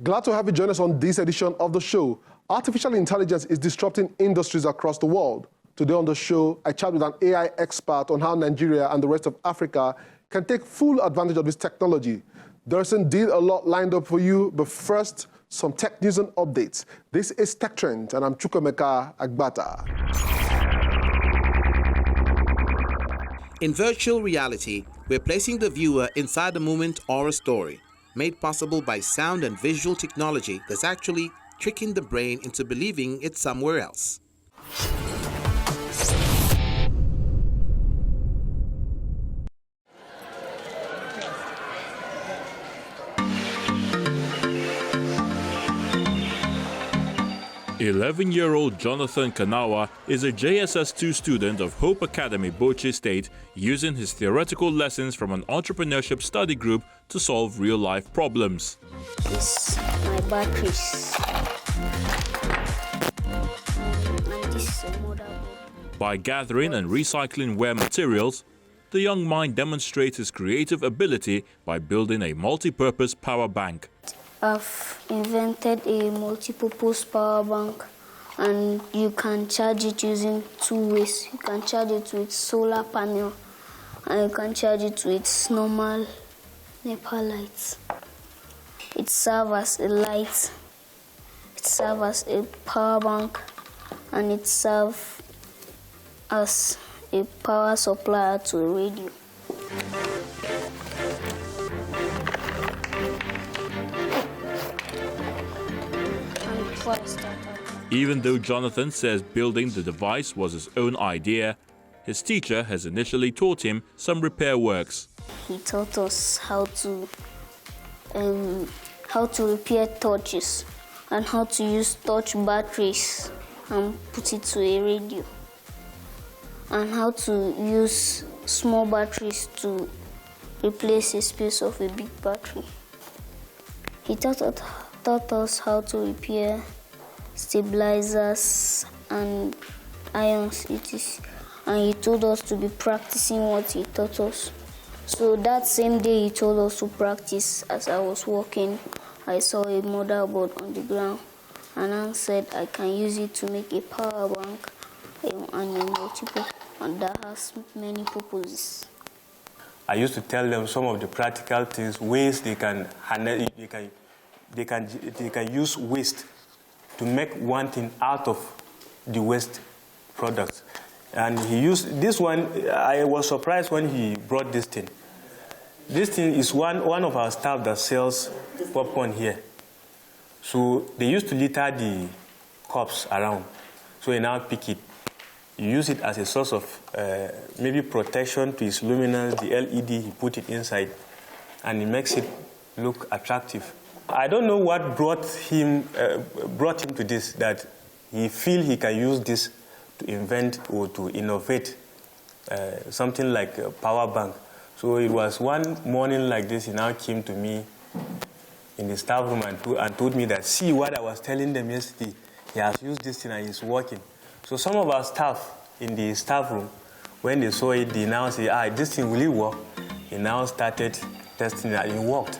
Glad to have you join us on this edition of the show. Artificial intelligence is disrupting industries across the world. Today on the show, I chat with an AI expert on how Nigeria and the rest of Africa can take full advantage of this technology. There's indeed a lot lined up for you, but first, some tech news and updates. This is Tech Trend, and I'm Chukwemeka Agbata. In virtual reality, we're placing the viewer inside a moment or a story, made possible by sound and visual technology that's actually tricking the brain into believing it's somewhere else. "11-year-old Jonathan Kanawa is a JSS2 student of Hope Academy, Bauchi State, using his theoretical lessons from an entrepreneurship study group to solve real-life problems. This my batteries. And this is a motherboard. By gathering and recycling rare materials, the young mind demonstrates his creative ability by building a multi-purpose power bank. I've invented a multi-purpose power bank, and you can charge it using two ways. You can charge it with solar panel, and you can charge it with normal NEPA lights. It serves as a light, it serves as a power bank, and it serves as a power supplier to a radio. Even though Jonathan says building the device was his own idea, his teacher has initially taught him some repair works. He taught us how to repair torches and how to use torch batteries and put it to a radio, and how to use small batteries to replace a space of a big battery. He taught us how to repair stabilizers and irons, and he told us to be practicing what he taught us. So that same day he told us to practice. As I was walking, I saw a motherboard on the ground, and I said I can use it to make a power bank and a multiple, and that has many purposes. I used to tell them some of the practical things, ways they can handle, they can use waste to make one thing out of the waste products. And he used this one. I was surprised when he brought this thing. This thing is one of our staff that sells popcorn here. So they used to litter the cups around. So he now pick it. You use it as a source of maybe protection to his luminance, the LED, he put it inside, and it makes it look attractive. I don't know what brought him to this, that he feel he can use this to invent or to innovate something like a power bank. So it was one morning like this, he now came to me in the staff room and told me that, see what I was telling them yesterday, he has used this thing and it's working. So some of our staff in the staff room, when they saw it, they now say, this thing will it work? He now started testing it and it worked.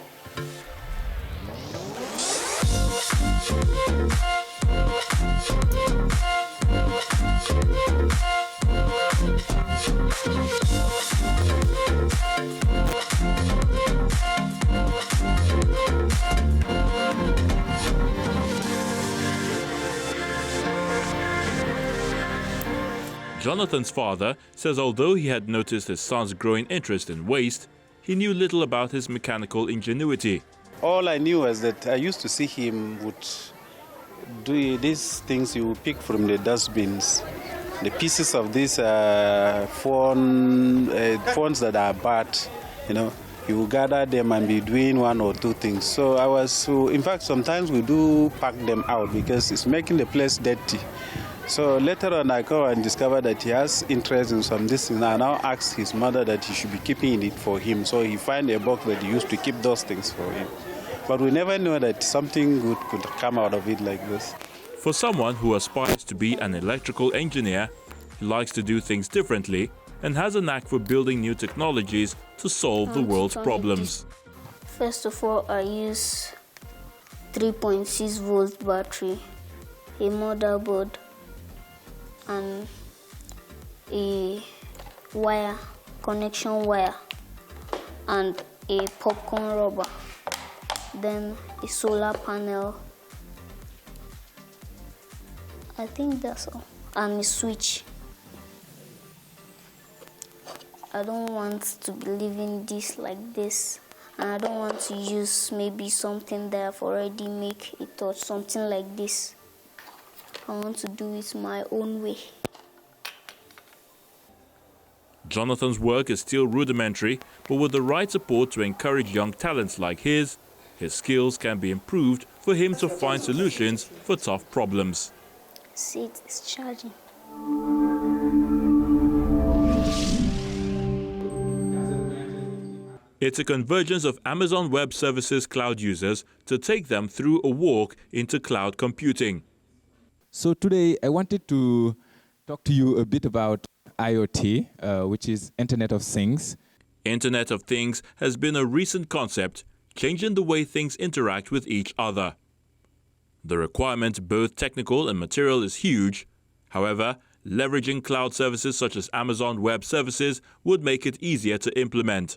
Jonathan's father says although he had noticed his son's growing interest in waste, he knew little about his mechanical ingenuity. All I knew was that I used to see him would do these things he would pick from the dustbins. The pieces of these phones that are bad, you will gather them and be doing one or two things. So in fact, sometimes we do pack them out because it's making the place dirty. So later on, I go and discover that he has interest in some this thing. I now asked his mother that he should be keeping it for him. So he found a box that he used to keep those things for him. But we never knew that something good could come out of it like this. For someone who aspires to be an electrical engineer, he likes to do things differently and has a knack for building new technologies to solve the world's problems. First of all, I use 3.6 volt battery, a motherboard, and a wire, connection wire, and a popcorn rubber, then a solar panel. I think that's all, and a switch. I don't want to be leaving this like this, and I don't want to use maybe something that I've already made it or something like this. I want to do it my own way. Jonathan's work is still rudimentary, but with the right support to encourage young talents like his skills can be improved for him to find solutions for tough problems. See, it's charging. It's a convergence of Amazon Web Services cloud users to take them through a walk into cloud computing. So today I wanted to talk to you a bit about IoT, which is Internet of Things. Internet of Things has been a recent concept, changing the way things interact with each other. The requirement, both technical and material, is huge. However, leveraging cloud services such as Amazon Web Services would make it easier to implement.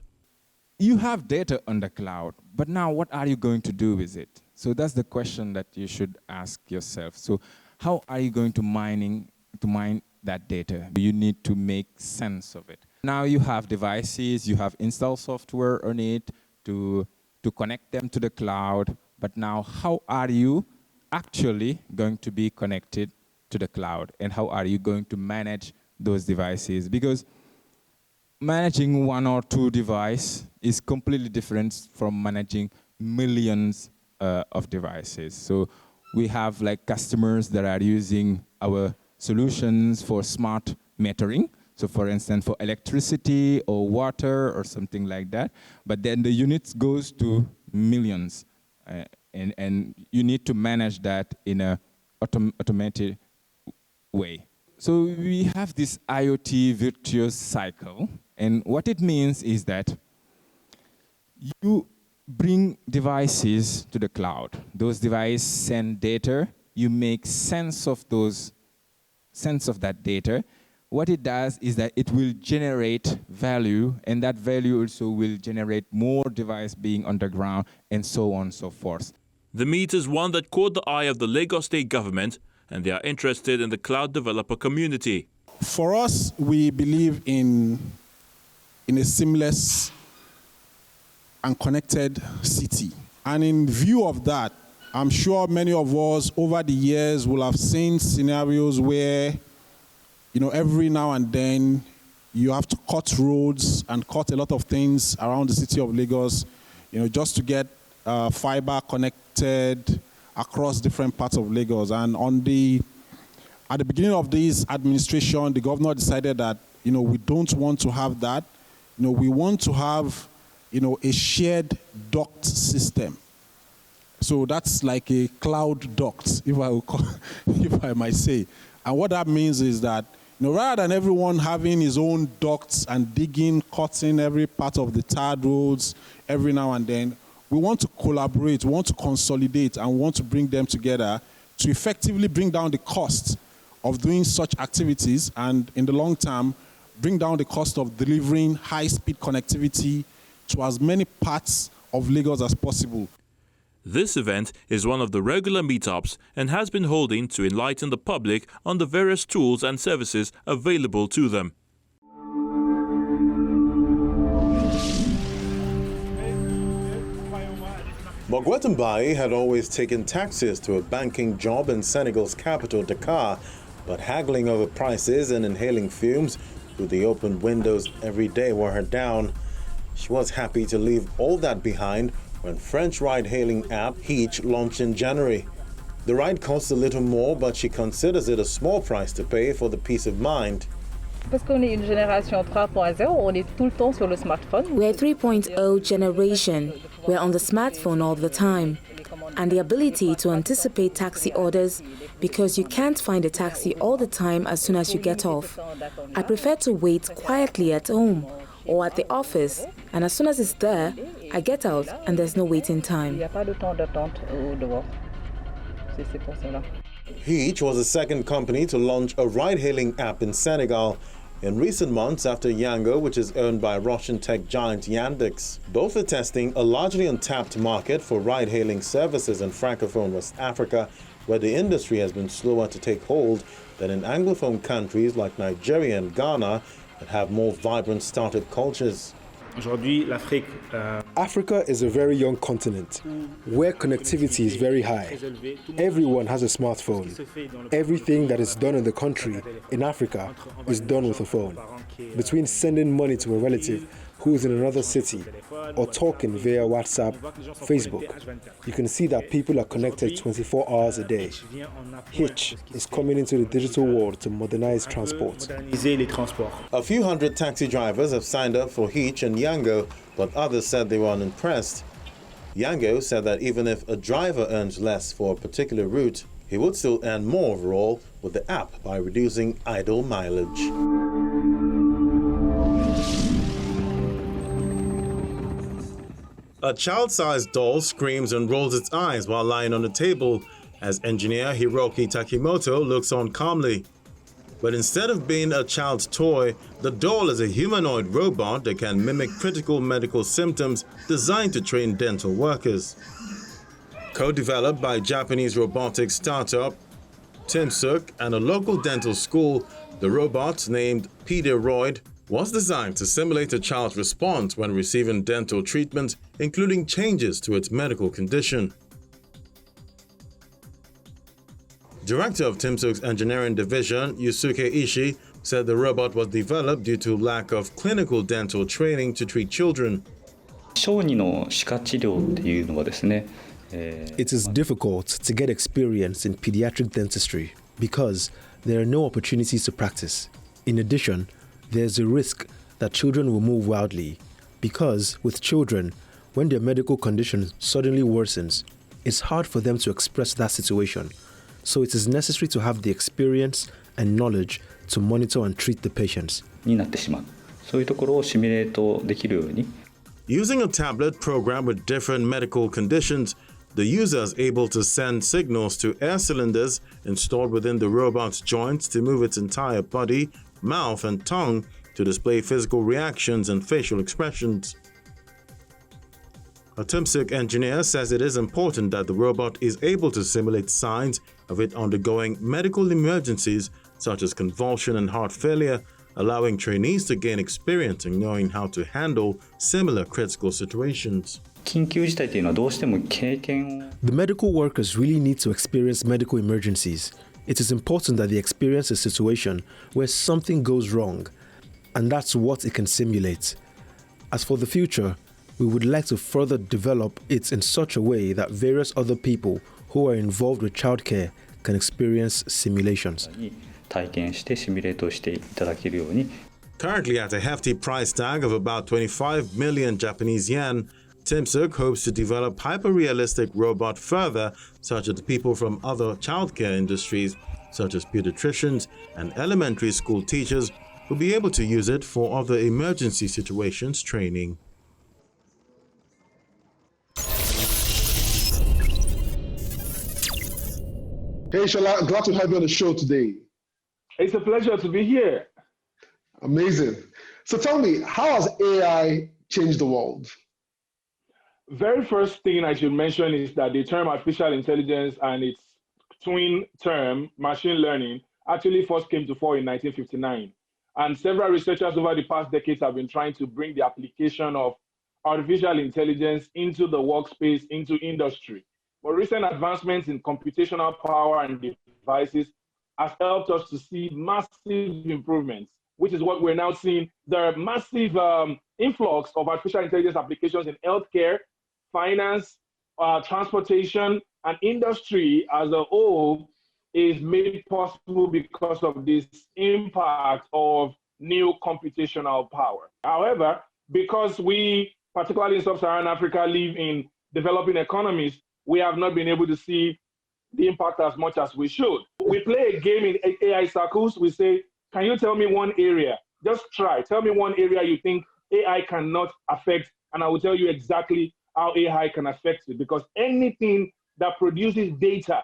You have data on the cloud, but now what are you going to do with it? So that's the question that you should ask yourself. So how are you going to mine that data? You need to make sense of it. Now you have devices, you have installed software on it to connect them to the cloud, but now how are you actually going to be connected to the cloud, and how are you going to manage those devices? Because managing one or two devices is completely different from managing millions of devices. So we have like customers that are using our solutions for smart metering. So for instance, for electricity or water or something like that. But then the units goes to millions. And you need to manage that in an automated way. So we have this IoT virtuous cycle. And what it means is that you bring devices to the cloud. Those devices send data. You make sense of that data. What it does is that it will generate value, and that value also will generate more device being on the ground, and so on and so forth. The meet is one that caught the eye of the Lagos State government, and they are interested in the cloud developer community. For us, we believe in a seamless and connected city. And in view of that, I'm sure many of us over the years will have seen scenarios where, every now and then you have to cut roads and cut a lot of things around the city of Lagos, just to get fiber connected across different parts of Lagos. And at the beginning of this administration, the governor decided that, we don't want to have that. We want to have, a shared duct system. So that's like a cloud duct, if I might say. And what that means is that, rather than everyone having his own ducts and digging, cutting every part of the tarred roads every now and then, we want to collaborate, we want to consolidate, and we want to bring them together to effectively bring down the cost of doing such activities, and in the long term, bring down the cost of delivering high-speed connectivity to as many parts of Lagos as possible. This event is one of the regular meetups and has been holding to enlighten the public on the various tools and services available to them. Mogwetumbai had always taken taxis to a banking job in Senegal's capital, Dakar, but haggling over prices and inhaling fumes through the open windows every day wore her down. She was happy to leave all that behind when French ride-hailing app Hitch launched in January. The ride costs a little more, but she considers it a small price to pay for the peace of mind. Parce qu'on est une génération 3.0, on est tout le temps sur le smartphone. We're 3.0 generation. We're on the smartphone all the time. And the ability to anticipate taxi orders, because you can't find a taxi all the time as soon as you get off. I prefer to wait quietly at home or at the office, and as soon as it's there, I get out and there's no waiting time. Il n'y a pas de temps d'attente dehors. C'est pour cela. Hitch was the second company to launch a ride-hailing app in Senegal in recent months after Yango, which is owned by Russian tech giant Yandex. Both are testing a largely untapped market for ride-hailing services in Francophone West Africa, where the industry has been slower to take hold than in Anglophone countries like Nigeria and Ghana that have more vibrant startup cultures. Africa is a very young continent where connectivity is very high. Everyone has a smartphone. Everything that is done in the country, in Africa, is done with a phone. Between sending money to a relative who is in another city or talking via WhatsApp, Facebook, you can see that people are connected 24 hours a day. Hitch is coming into the digital world to modernize transport. A few hundred taxi drivers have signed up for Hitch and Yango, but others said they were unimpressed. Yango said that even if a driver earns less for a particular route, he would still earn more overall with the app by reducing idle mileage. A child-sized doll screams and rolls its eyes while lying on the table as engineer Hiroki Takimoto looks on calmly. But instead of being a child's toy, the doll is a humanoid robot that can mimic critical medical symptoms designed to train dental workers. Co-developed by Japanese robotics startup Timsuk and a local dental school, the robot, named Pederoid, was designed to simulate a child's response when receiving dental treatment, including changes to its medical condition. Director of Timsuk's engineering division, Yusuke Ishii, said the robot was developed due to lack of clinical dental training to treat children. It is difficult to get experience in pediatric dentistry because there are no opportunities to practice. In addition, there's a risk that children will move wildly because with children, when their medical condition suddenly worsens, it's hard for them to express that situation. So it is necessary to have the experience and knowledge to monitor and treat the patients. Using a tablet programmed with different medical conditions, the user is able to send signals to air cylinders installed within the robot's joints to move its entire body, mouth, and tongue to display physical reactions and facial expressions. A Timsuk engineer says it is important that the robot is able to simulate signs of it undergoing medical emergencies such as convulsion and heart failure, allowing trainees to gain experience in knowing how to handle similar critical situations. The medical workers really need to experience medical emergencies. It is important that they experience a situation where something goes wrong, and that's what it can simulate. As for the future, we would like to further develop it in such a way that various other people who are involved with childcare can experience simulations. Currently at a hefty price tag of about 25 million Japanese yen, Timsuk hopes to develop hyper-realistic robot further, such that people from other childcare industries, such as pediatricians and elementary school teachers, will be able to use it for other emergency situations training. Hey, Shala, glad to have you on the show today. It's a pleasure to be here. Amazing. So tell me, how has AI changed the world? Very first thing I should mention is that the term artificial intelligence and its twin term, machine learning, actually first came to fore in 1959. And several researchers over the past decades have been trying to bring the application of artificial intelligence into the workspace, into industry. But recent advancements in computational power and devices has helped us to see massive improvements, which is what we're now seeing. There are massive influx of artificial intelligence applications in healthcare, finance, transportation, and industry as a whole is made possible because of this impact of new computational power. However, because we, particularly in sub-Saharan Africa, live in developing economies, we have not been able to see the impact as much as we should. We play a game in AI circles. We say, can you tell me one area? Just try. Tell me one area you think AI cannot affect and I will tell you exactly how AI can affect it, because anything that produces data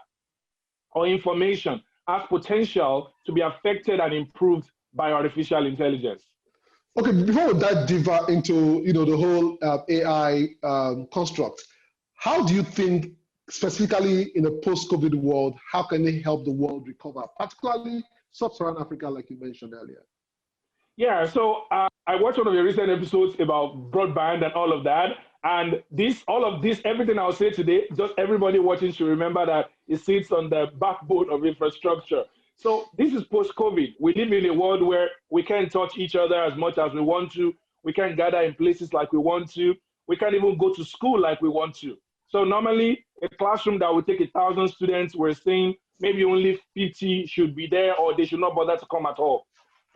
or information has potential to be affected and improved by artificial intelligence. Okay, before we dive deeper into the whole AI construct, how do you think, specifically in a post-COVID world, how can they help the world recover, particularly sub-Saharan Africa, like you mentioned earlier? Yeah, so I watched one of your recent episodes about broadband and all of that. And all of this, everything I'll say today, just everybody watching should remember that it sits on the backbone of infrastructure. So this is post-COVID. We live in a world where we can't touch each other as much as we want to. We can't gather in places like we want to. We can't even go to school like we want to. So normally, a classroom that would take 1,000 students, we're saying maybe only 50 should be there, or they should not bother to come at all.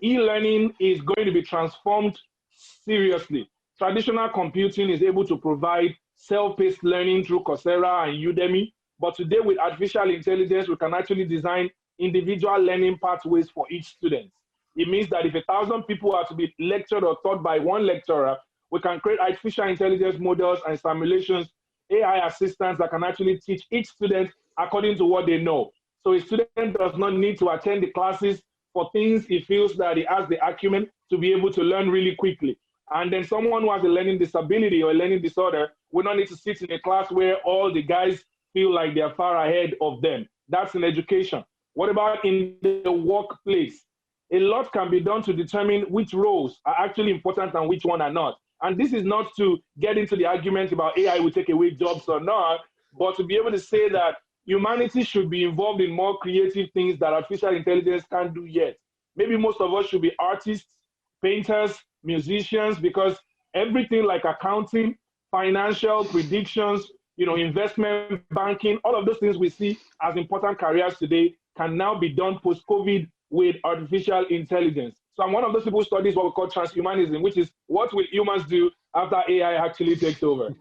E-learning is going to be transformed seriously. Traditional computing is able to provide self-paced learning through Coursera and Udemy, but today with artificial intelligence, we can actually design individual learning pathways for each student. It means that if 1,000 people are to be lectured or taught by one lecturer, we can create artificial intelligence models and simulations, AI assistants that can actually teach each student according to what they know. So a student does not need to attend the classes for things he feels that he has the acumen to be able to learn really quickly. And then someone who has a learning disability or a learning disorder will not need to sit in a class where all the guys feel like they're far ahead of them. That's in education. What about in the workplace? A lot can be done to determine which roles are actually important and which one are not. And this is not to get into the argument about AI will take away jobs or not, but to be able to say that humanity should be involved in more creative things that artificial intelligence can't do yet. Maybe most of us should be artists, painters, musicians, because everything like accounting, financial predictions, investment banking, all of those things we see as important careers today can now be done post-COVID with artificial intelligence. So I'm one of those people who studies what we call transhumanism, which is what will humans do after AI actually takes over.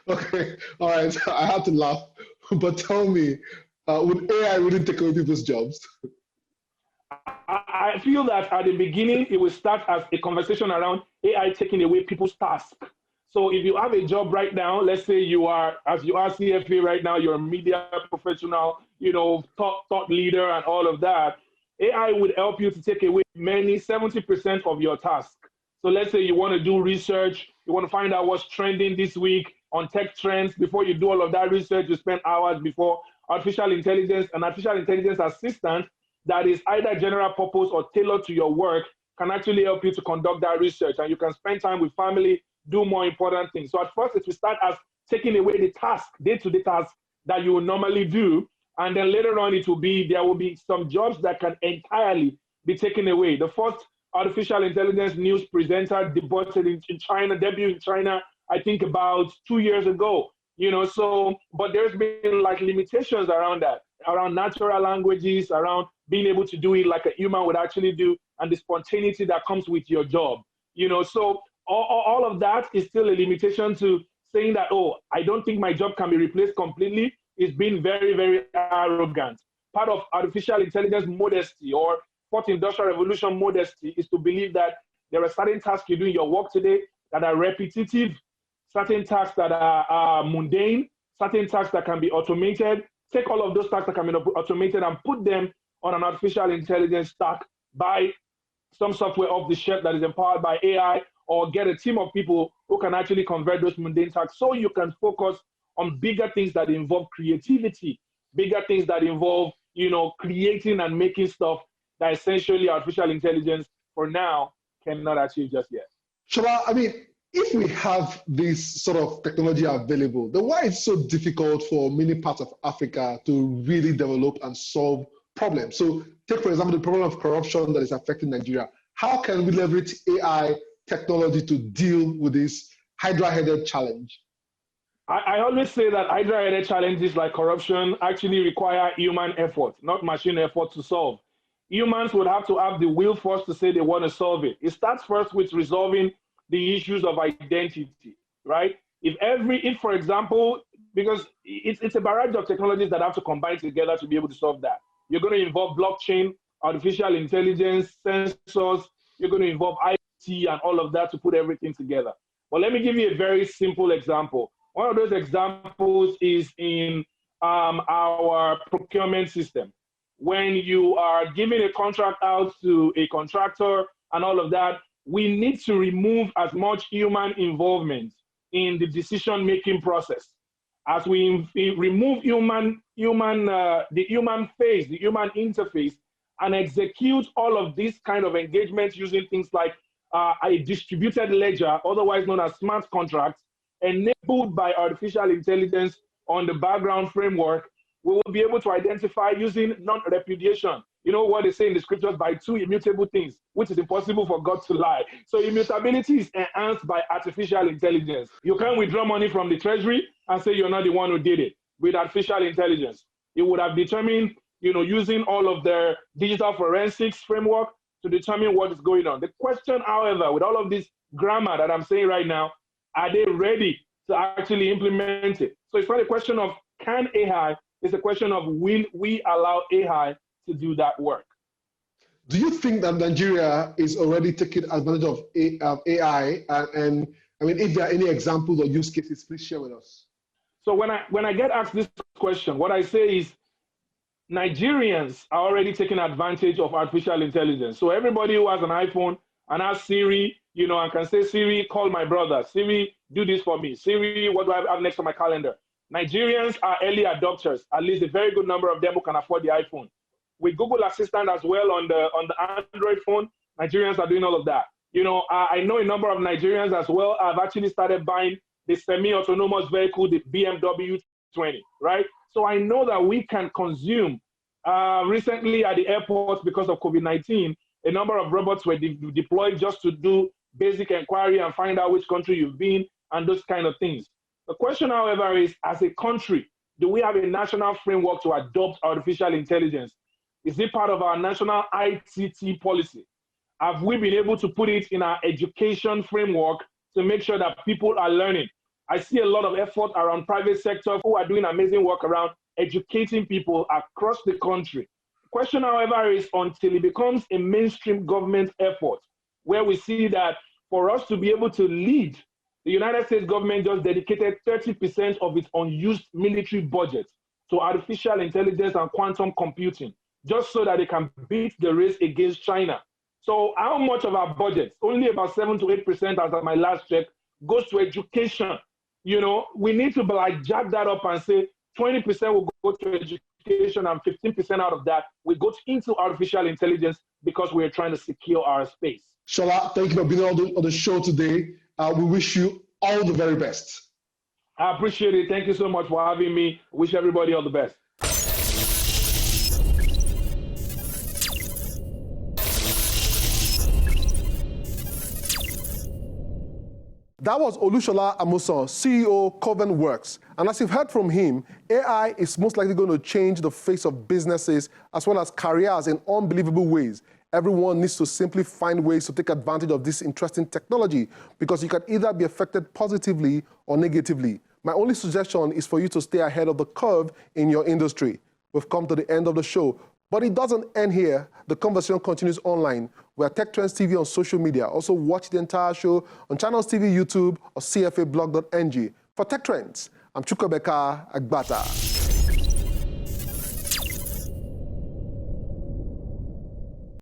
Okay, all right, I had to laugh, but tell me, would AI really take away people's jobs? I feel that at the beginning, it will start as a conversation around AI taking away people's tasks. So if you have a job right now, let's say you are CFA right now, you're a media professional, thought leader and all of that, AI would help you to take away 70% of your task. So let's say you want to do research, you want to find out what's trending this week on tech trends. Before you do all of that research, you spend hours before artificial intelligence, an artificial intelligence assistant that is either general purpose or tailored to your work can actually help you to conduct that research, and you can spend time with family, do more important things. So at first it will start as taking away the task, day-to-day task that you would normally do. And then later on there will be some jobs that can entirely be taken away. The first artificial intelligence news presenter debuted in China, I think about 2 years ago. But there's been like limitations around that, around natural languages, around being able to do it like a human would actually do, and the spontaneity that comes with your job. So all of that is still a limitation to saying that, I don't think my job can be replaced completely. Is being very, very arrogant. Part of artificial intelligence modesty or fourth industrial revolution modesty is to believe that there are certain tasks you do in your work today that are repetitive, certain tasks that are mundane, certain tasks that can be automated. Take all of those tasks that can be automated and put them on an artificial intelligence stack by some software off the shelf that is empowered by AI, or get a team of people who can actually convert those mundane tasks so you can focus on bigger things that involve creativity, bigger things that involve, creating and making stuff that essentially artificial intelligence for now cannot achieve just yet. Shola, if we have this sort of technology available, then why is it so difficult for many parts of Africa to really develop and solve problems? So take, for example, the problem of corruption that is affecting Nigeria. How can we leverage AI technology to deal with this hydra-headed challenge? I always say that hydra-headed challenges like corruption actually require human effort, not machine effort to solve. Humans would have to have the will first to say they want to solve it. It starts first with resolving the issues of identity, right? If for example, because it's a barrage of technologies that have to combine together to be able to solve that. You're going to involve blockchain, artificial intelligence, sensors. You're going to involve and all of that to put everything together. But let me give you a very simple example. One of those examples is in our procurement system. When you are giving a contract out to a contractor and all of that, we need to remove as much human involvement in the decision-making process. As we remove the human face, the human interface, and execute all of these kind of engagements using things like a distributed ledger, otherwise known as smart contracts, enabled by artificial intelligence on the background framework, we will be able to identify using non-repudiation. You know what they say in the scriptures, by two immutable things, which is impossible for God to lie. So immutability is enhanced by artificial intelligence. You can't withdraw money from the treasury and say you're not the one who did it. With artificial intelligence, it would have determined, using all of their digital forensics framework to determine what is going on. The question, however, with all of this grammar that I'm saying right now, are they ready to actually implement it? So it's not a question of can AI, it's a question of will we allow AI to do that work. Do you think that Nigeria is already taking advantage of AI? And I mean, if there are any examples or use cases, please share with us. So when I get asked this question, what I say is Nigerians are already taking advantage of artificial intelligence. So everybody who has an iPhone and has Siri, and can say, Siri, call my brother. Siri, do this for me. Siri, what do I have next on my calendar? Nigerians are early adopters, at least a very good number of them who can afford the iPhone. With Google Assistant as well on the Android phone, Nigerians are doing all of that. I know a number of Nigerians as well have actually started buying the semi-autonomous vehicle, the BMW 20, right? So I know that we can consume. Recently at the airports, because of COVID-19, a number of robots were deployed just to do basic inquiry and find out which country you've been and those kind of things. The question, however, is as a country, do we have a national framework to adopt artificial intelligence? Is it part of our national ITT policy? Have we been able to put it in our education framework to make sure that people are learning? I see a lot of effort around private sector who are doing amazing work around educating people across the country. The question, however, is until it becomes a mainstream government effort, where we see that for us to be able to lead, the United States government just dedicated 30% of its unused military budget to artificial intelligence and quantum computing, just so that they can beat the race against China. So how much of our budget, only about 7 to 8% as of my last check, goes to education? We need to jack that up and say 20% will go to education and 15% out of that will go into artificial intelligence because we're trying to secure our space. Shola, thank you for being on the show today. We wish you all the very best. I appreciate it. Thank you so much for having me. Wish everybody all the best. That was Olushola Amusan, CEO, Coven Works. And as you've heard from him, AI is most likely going to change the face of businesses as well as careers in unbelievable ways. Everyone needs to simply find ways to take advantage of this interesting technology because you can either be affected positively or negatively. My only suggestion is for you to stay ahead of the curve in your industry. We've come to the end of the show, but it doesn't end here. The conversation continues online. We're Tech Trends TV on social media. Also watch the entire show on Channels TV, YouTube, or cfablog.ng. For Tech Trends, I'm Chukwuemeka Agbata.